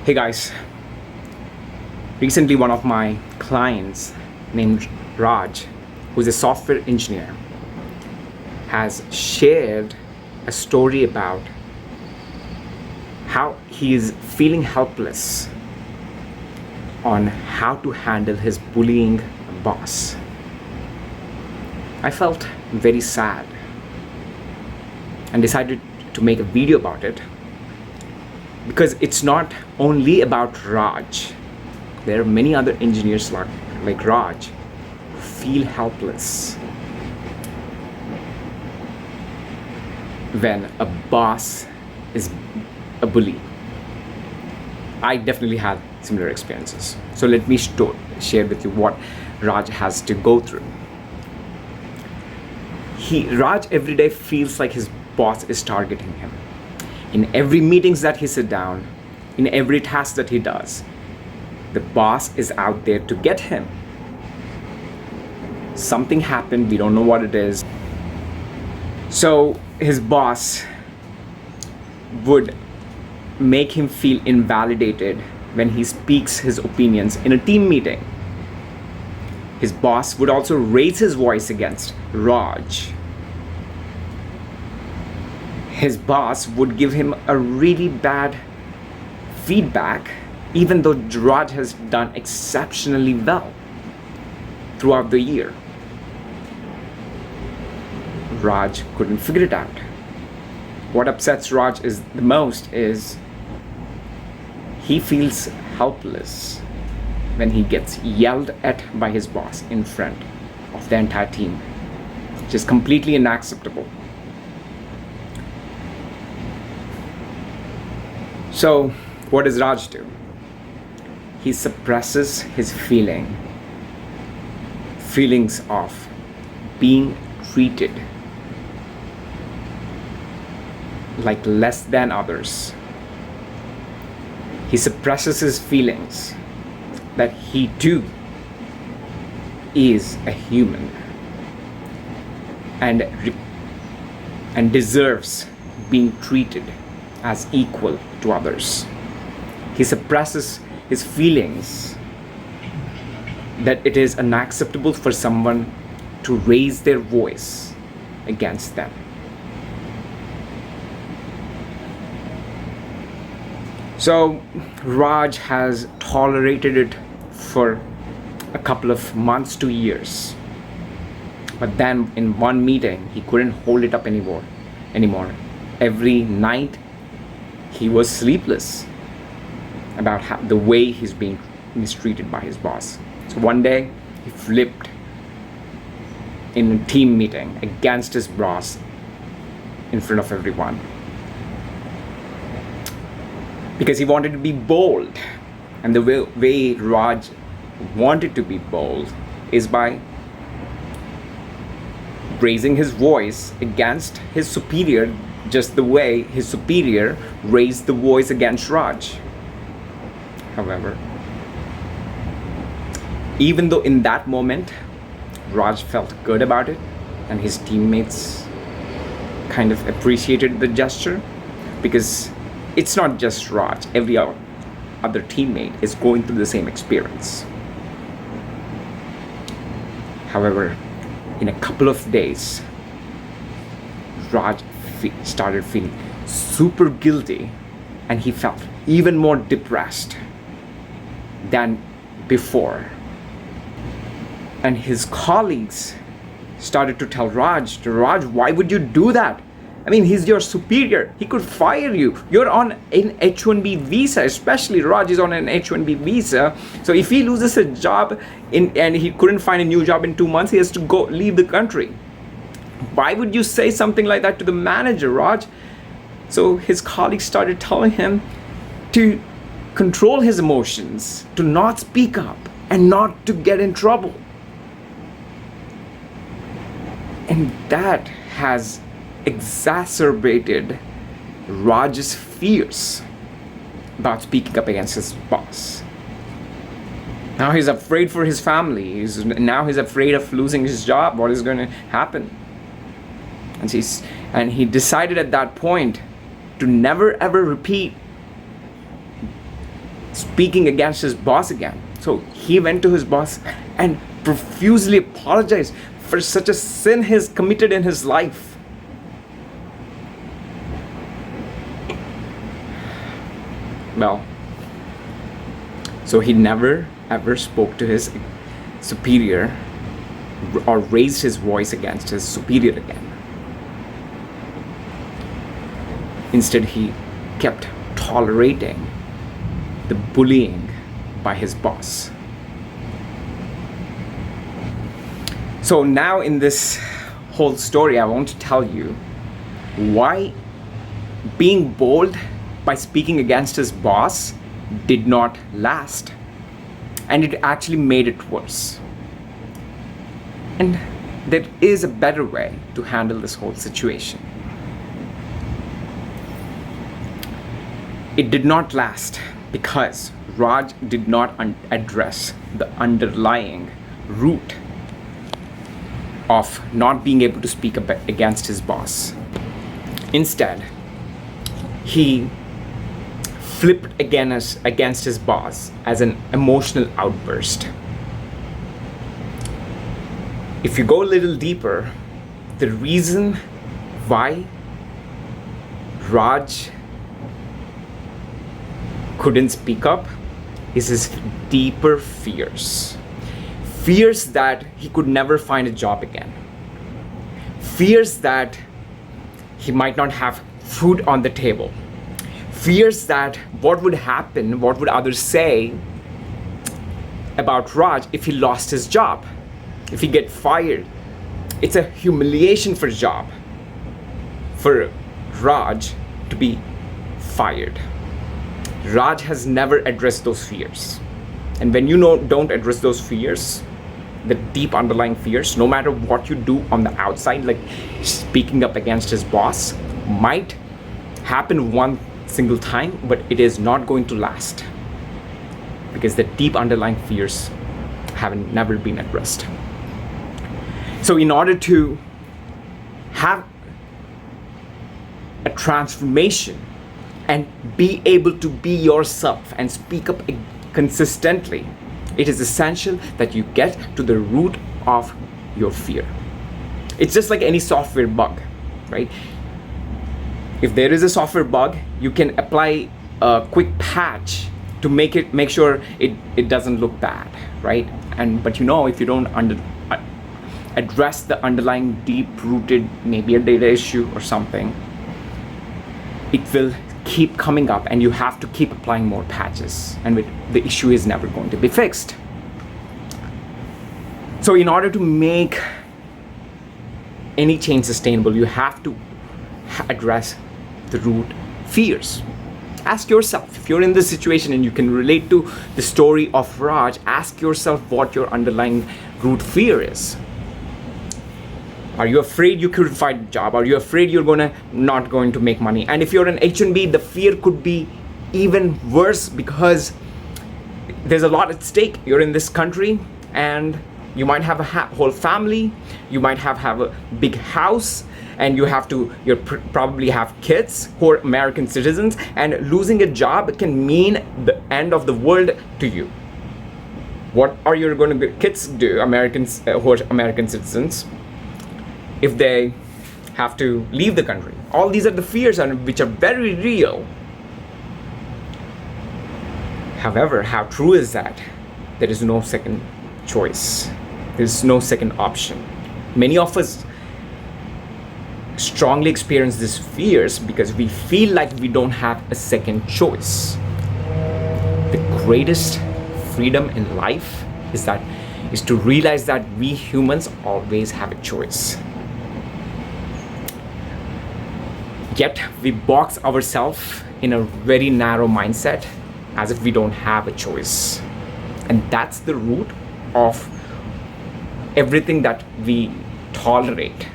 Hey guys, recently one of my clients named Raj, who's a software engineer, has shared a story about how he is feeling helpless on how to handle his bullying boss. I felt very sad and decided to make a video about it because it's not only about Raj. There are many other engineers like Raj who feel helpless when a boss is a bully. I definitely had similar experiences. So let me share with you what Raj has to go through. Raj every day feels like his boss is targeting him. In every meetings that he sits down, in every task that he does, the boss is out there to get him. Something happened, we don't know what it is. So his boss would make him feel invalidated when he speaks his opinions in a team meeting. His boss would also raise his voice against Raj. His boss would give him a really bad feedback, even though Raj has done exceptionally well throughout the year. Raj couldn't figure it out. What upsets Raj the most is he feels helpless when he gets yelled at by his boss in front of the entire team, which is completely unacceptable. So what does Raj do? He suppresses his feelings of being treated like less than others. He suppresses his feelings that he too is a human and deserves being treated as equal to others. He suppresses his feelings that it is unacceptable for someone to raise their voice against them. So Raj has tolerated it for a couple of months to years. But then in one meeting, he couldn't hold it up anymore. Every night, he was sleepless about the way he's being mistreated by his boss. So one day, he flipped in a team meeting against his boss in front of everyone, because he wanted to be bold. And the way Raj wanted to be bold is by raising his voice against his superior, just the way his superior raised the voice against Raj. However, even though in that moment Raj felt good about it and his teammates kind of appreciated the gesture, because it's not just Raj, every other teammate is going through the same experience. However, in a couple of days, Raj started feeling super guilty, and he felt even more depressed than before. And his colleagues started to tell Raj, why would you do that? I mean, he's your superior. He could fire you. You're on an H1B visa, especially Raj is on an H1B visa. So if he loses a job and he couldn't find a new job in 2 months, he has to leave the country. Why would you say something like that to the manager, Raj? So his colleagues started telling him to control his emotions, to not speak up, and not to get in trouble. And that has exacerbated Raj's fears about speaking up against his boss. Now he's afraid for his family. He's afraid of losing his job. What is going to happen? And he decided at that point to never ever repeat speaking against his boss again. So he went to his boss and profusely apologized for such a sin he's committed in his life. Well, so he never ever spoke to his superior or raised his voice against his superior again. Instead, he kept tolerating the bullying by his boss. So now in this whole story, I want to tell you why being bold by speaking against his boss did not last, and it actually made it worse. And there is a better way to handle this whole situation. It did not last because Raj did not address the underlying root of not being able to speak against his boss. Instead, he flipped against his boss as an emotional outburst. If you go a little deeper, the reason why Raj couldn't speak up is his deeper fears. Fears that he could never find a job again. Fears that he might not have food on the table. Fears that what would happen, what would others say about Raj if he lost his job, if he get fired. It's a humiliation for Raj to be fired. Raj has never addressed those fears. And when you don't address those fears, the deep underlying fears, no matter what you do on the outside, like speaking up against his boss, might happen one single time, but it is not going to last because the deep underlying fears haven't never been addressed. So in order to have a transformation and be able to be yourself and speak up consistently, it is essential that you get to the root of your fear. It's just like any software bug, right? If there is a software bug, you can apply a quick patch to make sure it doesn't look bad, right? But if you don't address the underlying deep-rooted, maybe a data issue or something, it will keep coming up and you have to keep applying more patches, and the issue is never going to be fixed. So in order to make any change sustainable, you have to address the root fears. Ask yourself, if you're in this situation and you can relate to the story of Raj, ask yourself what your underlying root fear is. Are you afraid you couldn't find a job? Are you afraid you're not going to make money? And if you're an H1B, the fear could be even worse because there's a lot at stake. You're in this country and you might have a whole family. You might have a big house, and you probably have kids who are American citizens, and losing a job can mean the end of the world to you. What are your kids do, Americans who are American citizens, if they have to leave the country? All these are the fears which are very real. However, how true is that? There is no second choice. There is no second option. Many of us strongly experience these fears because we feel like we don't have a second choice. The greatest freedom in life is to realize that we humans always have a choice. Yet we box ourselves in a very narrow mindset as if we don't have a choice. And that's the root of everything that we tolerate.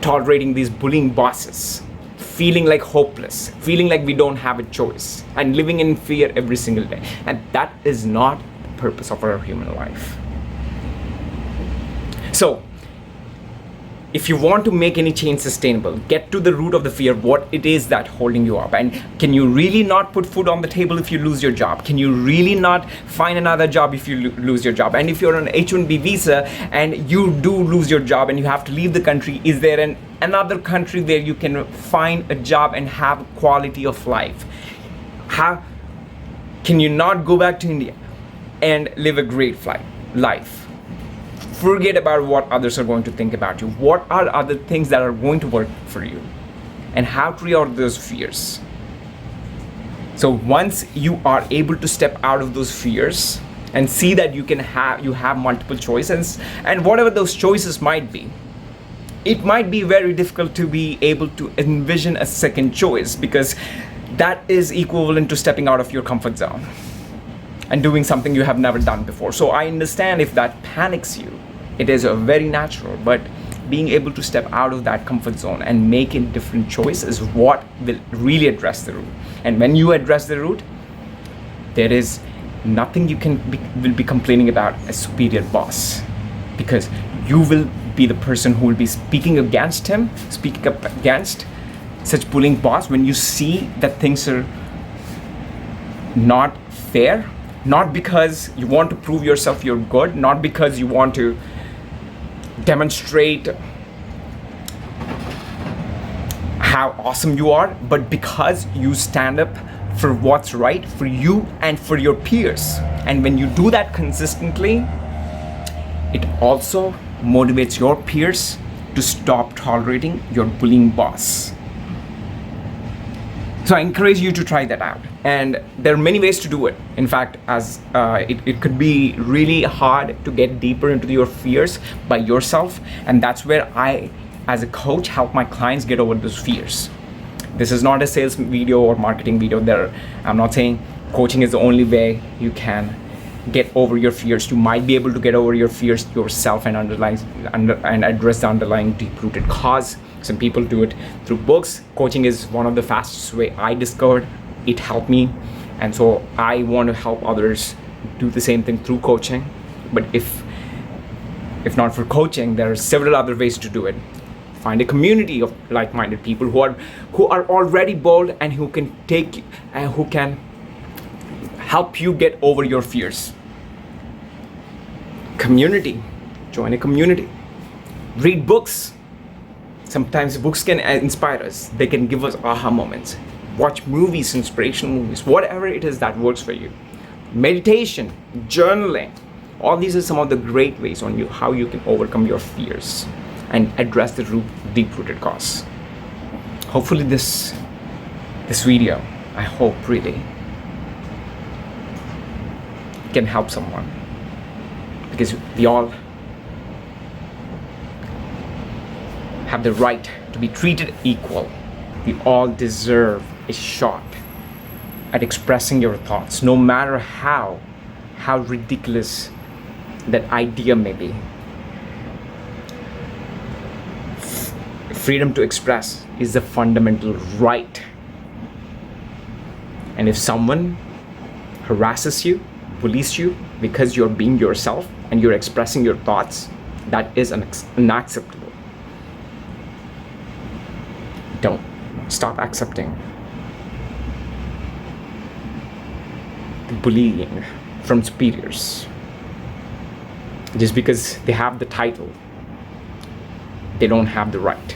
Tolerating these bullying bosses, feeling like hopeless, feeling like we don't have a choice, and living in fear every single day. And that is not the purpose of our human life. So, if you want to make any change sustainable, get to the root of the fear, what it is that holding you up. And can you really not put food on the table if you lose your job? Can you really not find another job if you lose your job? And if you're on an H1B visa and you do lose your job and you have to leave the country, is there another country where you can find a job and have quality of life? How can you not go back to India and live a great life? Forget about what others are going to think about you. What are other things that are going to work for you? And how to clear out those fears. So once you are able to step out of those fears and see that you have multiple choices, and whatever those choices might be, it might be very difficult to be able to envision a second choice, because that is equivalent to stepping out of your comfort zone and doing something you have never done before. So I understand if that panics you. It is a very natural, but being able to step out of that comfort zone and make a different choice is what will really address the root. And when you address the root, there is nothing you will be complaining about a superior boss, because you will be the person who will be speaking up against such bullying boss when you see that things are not fair. Not because you want to prove yourself you're good, not because you want to demonstrate how awesome you are, but because you stand up for what's right for you and for your peers. And when you do that consistently, it also motivates your peers to stop tolerating your bullying boss. So I encourage you to try that out. And there are many ways to do it. In fact, as it could be really hard to get deeper into your fears by yourself. And that's where I, as a coach, help my clients get over those fears. This is not a sales video or marketing video. I'm not saying coaching is the only way you can get over your fears. You might be able to get over your fears yourself and address the underlying deep-rooted cause. Some people do it through books. Coaching is one of the fastest way I discovered. It helped me, and so I want to help others do the same thing through coaching. But if not for coaching, there are several other ways to do it. Find a community of like-minded people who are already bold and who can help you get over your fears. Community. Join a community. Read books. Sometimes books can inspire us. They can give us aha moments. Watch movies, inspirational movies, whatever it is that works for you. Meditation, journaling. All these are some of the great ways on how you can overcome your fears and address the deep-rooted cause. Hopefully this video, I hope really, can help someone, because we all have the right to be treated equal. We all deserve a shot at expressing your thoughts, no matter how ridiculous that idea may be. Freedom to express is a fundamental right. And if someone harasses you, bullies you because you're being yourself and you're expressing your thoughts, that is unacceptable. Don't stop accepting the bullying from superiors. Just because they have the title, they don't have the right.